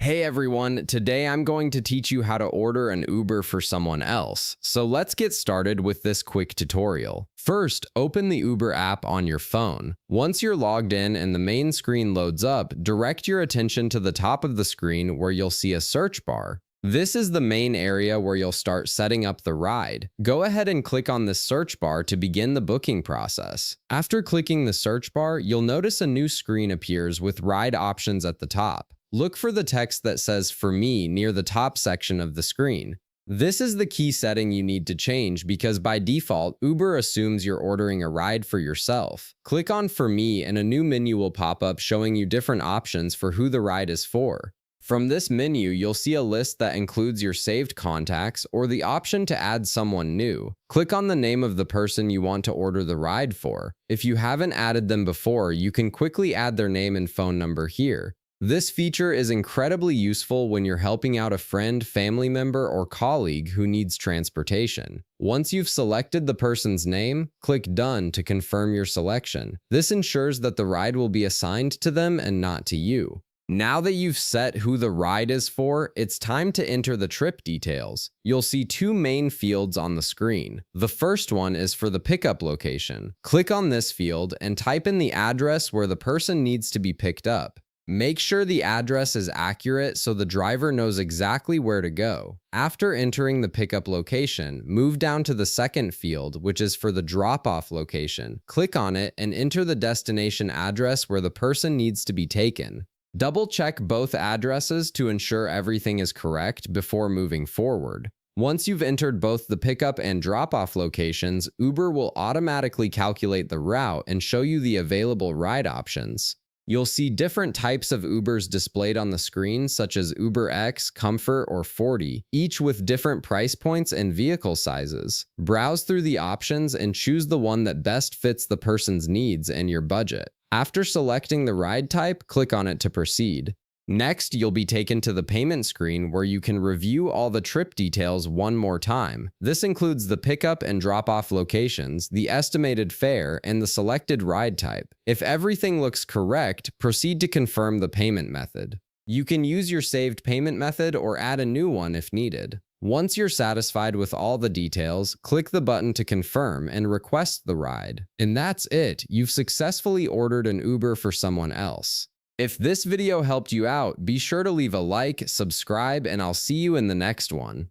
Hey everyone, today I'm going to teach you how to order an Uber for someone else. So let's get started with this quick tutorial. First, open the Uber app on your phone. Once you're logged in and the main screen loads up, direct your attention to the top of the screen where you'll see a search bar. This is the main area where you'll start setting up the ride. Go ahead and click on this search bar to begin the booking process. After clicking the search bar, you'll notice a new screen appears with ride options at the top. Look for the text that says "For me" near the top section of the screen. This is the key setting you need to change because by default, Uber assumes you're ordering a ride for yourself. Click on "For me" and a new menu will pop up showing you different options for who the ride is for. From this menu, you'll see a list that includes your saved contacts or the option to add someone new. Click on the name of the person you want to order the ride for. If you haven't added them before, you can quickly add their name and phone number here. This feature is incredibly useful when you're helping out a friend, family member, or colleague who needs transportation. Once you've selected the person's name, click Done to confirm your selection. This ensures that the ride will be assigned to them and not to you. Now that you've set who the ride is for, it's time to enter the trip details. You'll see two main fields on the screen. The first one is for the pickup location. Click on this field and type in the address where the person needs to be picked up. Make sure the address is accurate so the driver knows exactly where to go. After entering the pickup location, move down to the second field, which is for the drop-off location. Click on it and enter the destination address where the person needs to be taken. Double-check both addresses to ensure everything is correct before moving forward. Once you've entered both the pickup and drop-off locations, Uber will automatically calculate the route and show you the available ride options. You'll see different types of Ubers displayed on the screen, such as UberX, Comfort, or 40, each with different price points and vehicle sizes. Browse through the options and choose the one that best fits the person's needs and your budget. After selecting the ride type, click on it to proceed. Next, you'll be taken to the payment screen where you can review all the trip details one more time. This includes the pickup and drop-off locations, the estimated fare, and the selected ride type. If everything looks correct, proceed to confirm the payment method. You can use your saved payment method or add a new one if needed. Once you're satisfied with all the details, click the button to confirm and request the ride. And that's it. You've successfully ordered an Uber for someone else. If this video helped you out, be sure to leave a like, subscribe, and I'll see you in the next one.